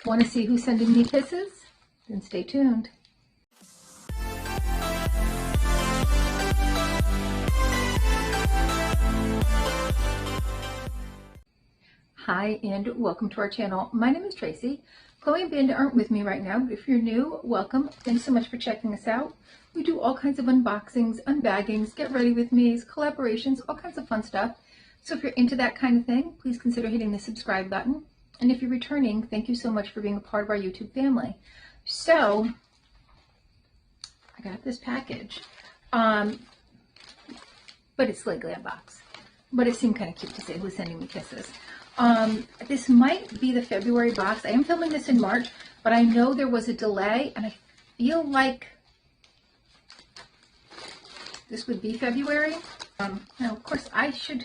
Want to see who's sending me kisses? Then stay tuned. Hi and welcome to our channel. My name is Tracy. Chloe and Bandit aren't with me right now, but if you're new, welcome. Thanks so much for checking us out. We do all kinds of unboxings, unbaggings, get ready with me's, collaborations, all kinds of fun stuff. So if you're into that kind of thing, please consider hitting the subscribe button. And if you're returning, thank you so much for being a part of our YouTube family. So I got this package, but it's Slay Glam Box. But it seemed kind of cute to say who's sending me kisses. This might be the February box. I am filming this in March, but I know there was a delay, and I feel like this would be February. Now, of course, I should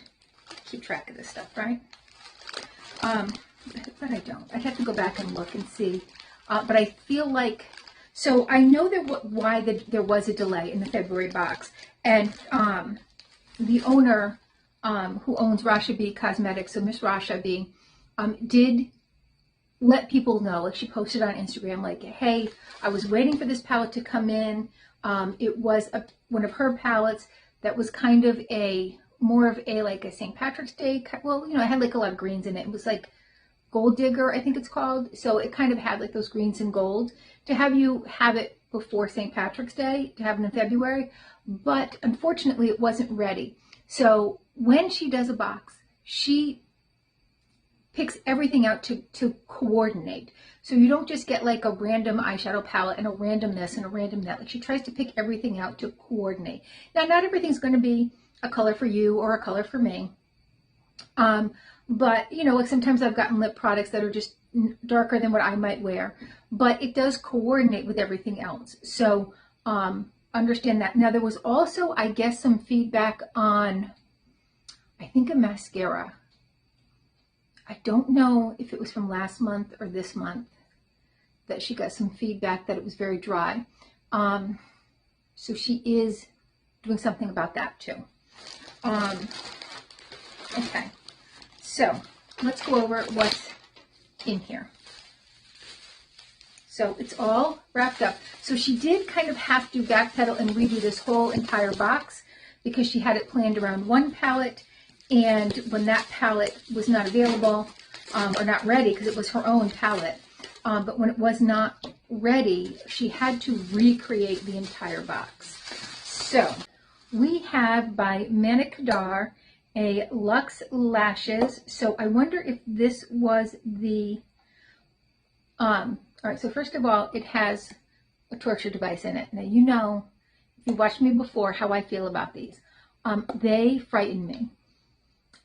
keep track of this stuff, right? But I don't. I'd have to go back and look and see. But I feel like, so I know why there was a delay in the February box, and the owner who owns Rasha B Cosmetics, so Miss Rasha B, did let people know, like she posted on Instagram, like, hey, I was waiting for this palette to come in. It was one of her palettes that was kind of more of a St. Patrick's Day, well, you know, it had like a lot of greens in it. It was like Gold Digger, I think it's called. So it kind of had like those greens and gold. To have you have it before St. Patrick's Day, to have it in February, but unfortunately it wasn't ready. So when she does a box, she picks everything out to coordinate. So you don't just get like a random eyeshadow palette and a random this and a random that. Like she tries to pick everything out to coordinate. Now, not everything's going to be a color for you or a color for me. But, you know, like sometimes I've gotten lip products that are just darker than what I might wear. But it does coordinate with everything else. So understand that. Now, there was also, I guess, some feedback on, I think, a mascara. I don't know if it was from last month or this month that she got some feedback that it was very dry. So she is doing something about that too. Okay, so let's go over what's in here. So it's all wrapped up. So she did kind of have to backpedal and redo this whole entire box because she had it planned around one palette. And when that palette was not available or not ready, because it was her own palette, but when it was not ready, she had to recreate the entire box. So we have by Manic Kadar a Luxe Lashes. So I wonder if this was the, all right, so first of all, it has a torture device in it. Now, you know, if you watched me before, how I feel about these. They frighten me.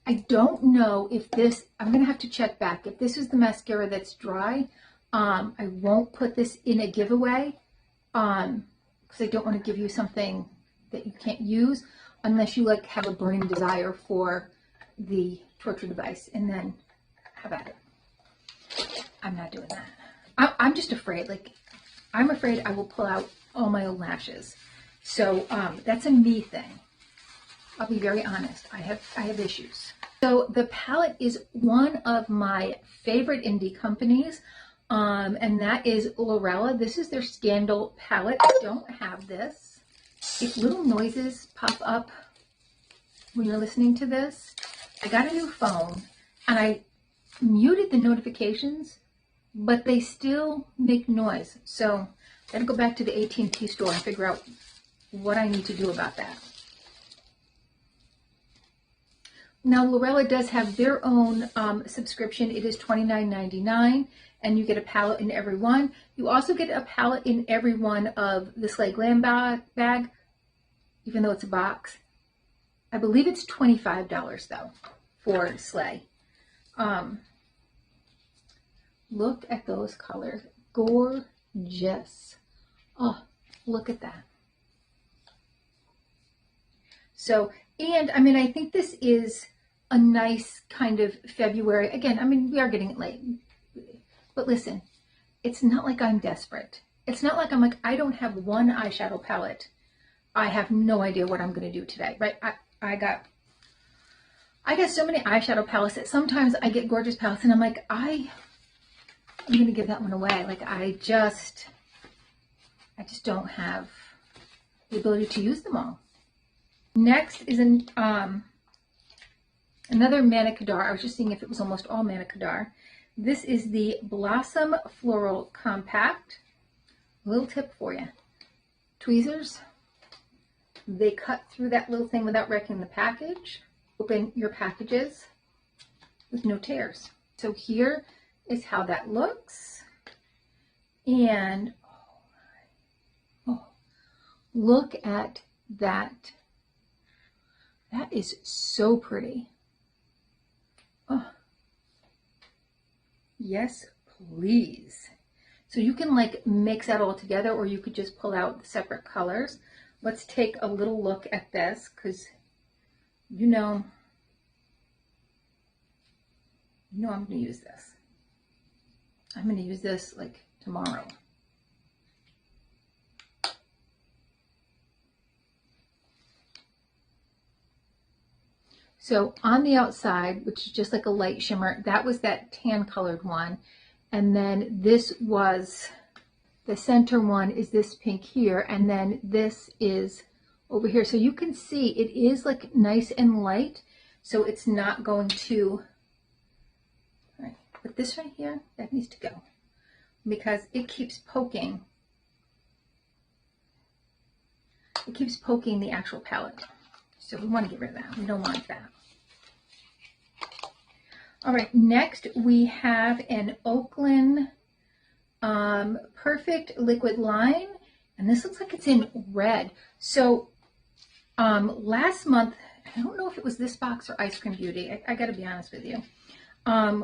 I don't know if this, I'm going to have to check back. If this is the mascara that's dry, I won't put this in a giveaway because I don't want to give you something that you can't use unless you like have a burning desire for the torture device and then have at it. I'm not doing that. I'm just afraid, like, I'm afraid I will pull out all my old lashes. So that's a me thing. I'll be very honest. I have issues. So the palette is one of my favorite indie companies, and that is Lorella. This is their Scandal palette. I don't have this. If little noises pop up when you're listening to this, I got a new phone and I muted the notifications, but they still make noise. So I gotta go back to the AT&T store and figure out what I need to do about that. Now, Lorella does have their own subscription. It is $29.99, and you get a palette in every one. You also get a palette in every one of the Slay Glam bag, even though it's a box. I believe it's $25, though, for Slay. Look at those colors. Gorgeous. Oh, look at that. So, and I mean, I think this is a nice kind of February. Again, I mean, we are getting it late. But listen, it's not like I'm desperate. It's not like I'm like, I don't have one eyeshadow palette. I have no idea what I'm going to do today, right? I got so many eyeshadow palettes that sometimes I get gorgeous palettes and I'm like, I I'm gonna give that one away. Like I just don't have the ability to use them all. Next is another Manicadar. I was just seeing if it was almost all Manicadar. This is the Blossom Floral Compact. A little tip for you. Tweezers, they cut through that little thing without wrecking the package. Open your packages with no tears. So here is how that looks. And look at that. That is so pretty. Oh, yes, please. So you can like mix that all together, or you could just pull out the separate colors. Let's take a little look at this, because you know I'm going to use this. I'm going to use this like tomorrow. So on the outside, which is just like a light shimmer, that was that tan colored one. And then this was, the center one is this pink here. And then this is over here. So you can see it is like nice and light. So it's not going to, all right, but this right here, that needs to go because it keeps poking. It keeps poking the actual palette. So we want to get rid of that. We don't want that. All right, next we have an Oakland Perfect Liquid Line, and this looks like it's in red. So last month, I don't know if it was this box or Ice Cream Beauty, I got to be honest with you.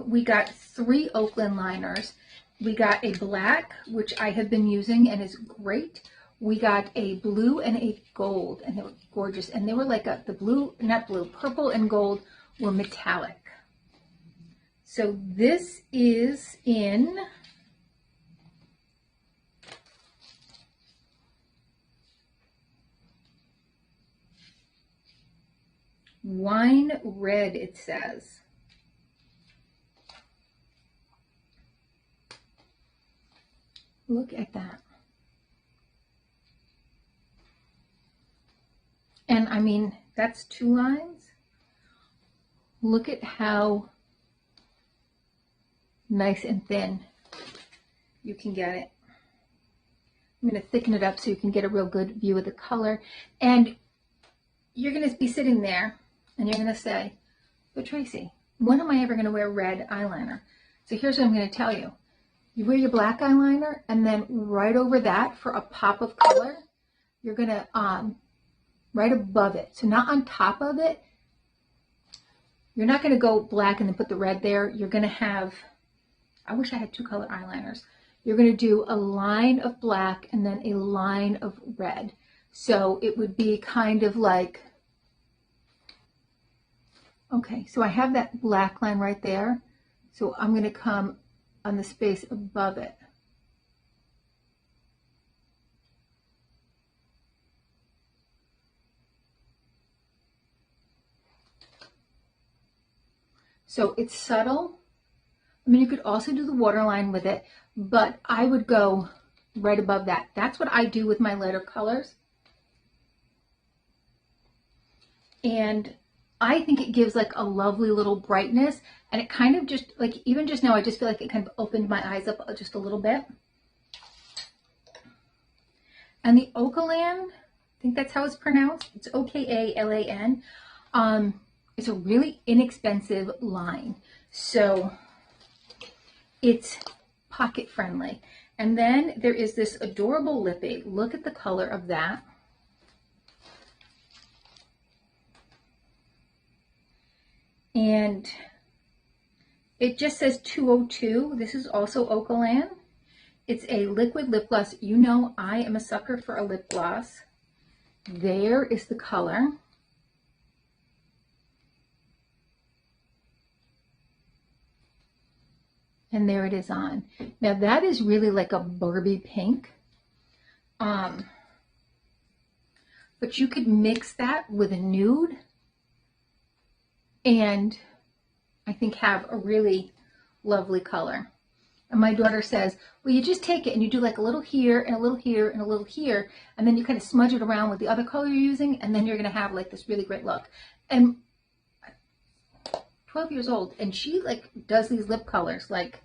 We got 3 Oakland liners. We got a black, which I have been using and is great. We got a blue and a gold, and they were gorgeous. And they were like the blue, not blue, purple and gold were metallic. So this is in wine red, it says. Look at that. And I mean, that's 2 lines. Look at how nice and thin you can get it. I'm going to thicken it up so you can get a real good view of the color. And you're going to be sitting there and you're going to say, but Tracey, when am I ever going to wear red eyeliner? So here's what I'm going to tell you. You wear your black eyeliner, and then right over that for a pop of color, you're going to, right above it. So not on top of it. You're not going to go black and then put the red there. You're going to have, I wish I had 2 color eyeliners. You're going to do a line of black and then a line of red. So it would be kind of like, okay, so I have that black line right there. So I'm going to come on the space above it. So it's subtle. I mean, you could also do the waterline with it, but I would go right above that. That's what I do with my lighter colors. And I think it gives like a lovely little brightness, and it kind of just like, even just now, I just feel like it kind of opened my eyes up just a little bit. And the Okalan, I think that's how it's pronounced. It's Okalan. It's a really inexpensive line. So it's pocket friendly. And then there is this adorable lip aid. Look at the color of that. And it just says 202. This is also Okalan. It's a liquid lip gloss. You know I am a sucker for a lip gloss. There is the color. And there it is on. Now that is really like a Barbie pink. But you could mix that with a nude and I think have a really lovely color. And my daughter says, well, you just take it and you do like a little here and a little here and a little here, and then you kind of smudge it around with the other color you're using, and then you're going to have like this really great look. And 12 years old, and she like does these lip colors like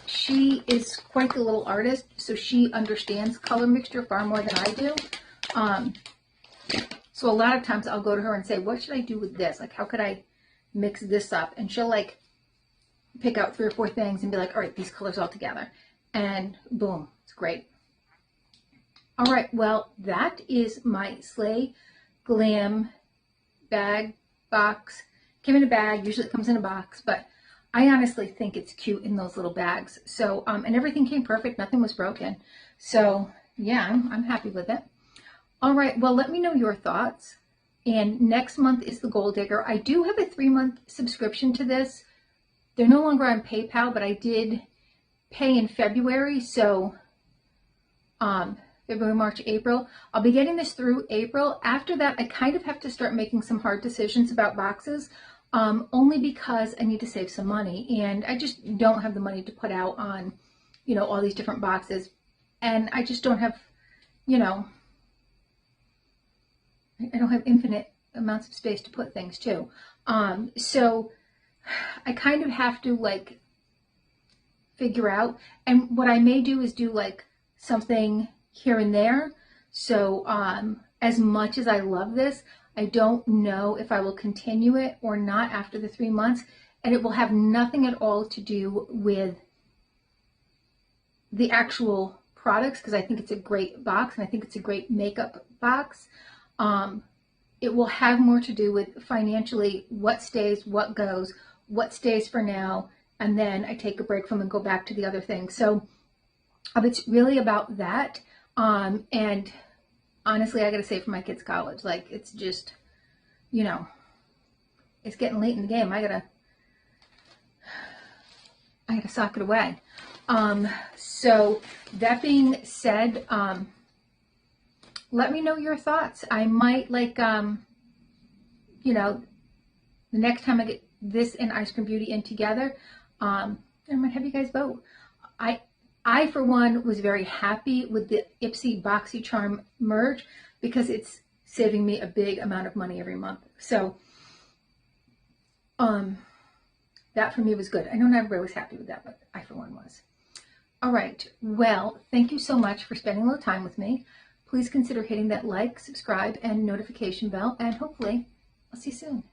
she is quite the little artist, so she understands color mixture far more than I do. So a lot of times I'll go to her and say, what should I do with this? Like, how could I mix this up? And she'll like pick out 3 or 4 things and be like, all right, these colors all together. And boom, it's great. All right, well, that is my Slay Glam bag box. Came in a bag, usually it comes in a box, but I honestly think it's cute in those little bags. So, and everything came perfect, nothing was broken. So yeah, I'm happy with it. All right, well, let me know your thoughts. And next month is the Gold Digger. I do have a 3-month subscription to this. They're no longer on PayPal, but I did pay in February. So February, March, April. I'll be getting this through April. After that, I kind of have to start making some hard decisions about boxes, only because I need to save some money. And I just don't have the money to put out on, you know, all these different boxes. And I just don't have, you know, I don't have infinite amounts of space to put things too. So I kind of have to like figure out, and what I may do is do like something here and there. So as much as I love this, I don't know if I will continue it or not after the 3 months, and it will have nothing at all to do with the actual products, because I think it's a great box and I think it's a great makeup box. It will have more to do with financially what stays, what goes, what stays for now, and then I take a break from and go back to the other things. So it's really about that. And honestly, I got to say, for my kids' college, like, it's just, you know, it's getting late in the game. I gotta sock it away. So that being said, let me know your thoughts. I might like, you know, the next time I get this and Ice Cream Beauty in together, I might have you guys vote. I for one was very happy with the Ipsy BoxyCharm merge because it's saving me a big amount of money every month. So that for me was good. I know not everybody was happy with that, but I for one was. All right, well, thank you so much for spending a little time with me. Please consider hitting that like, subscribe, and notification bell, and hopefully I'll see you soon.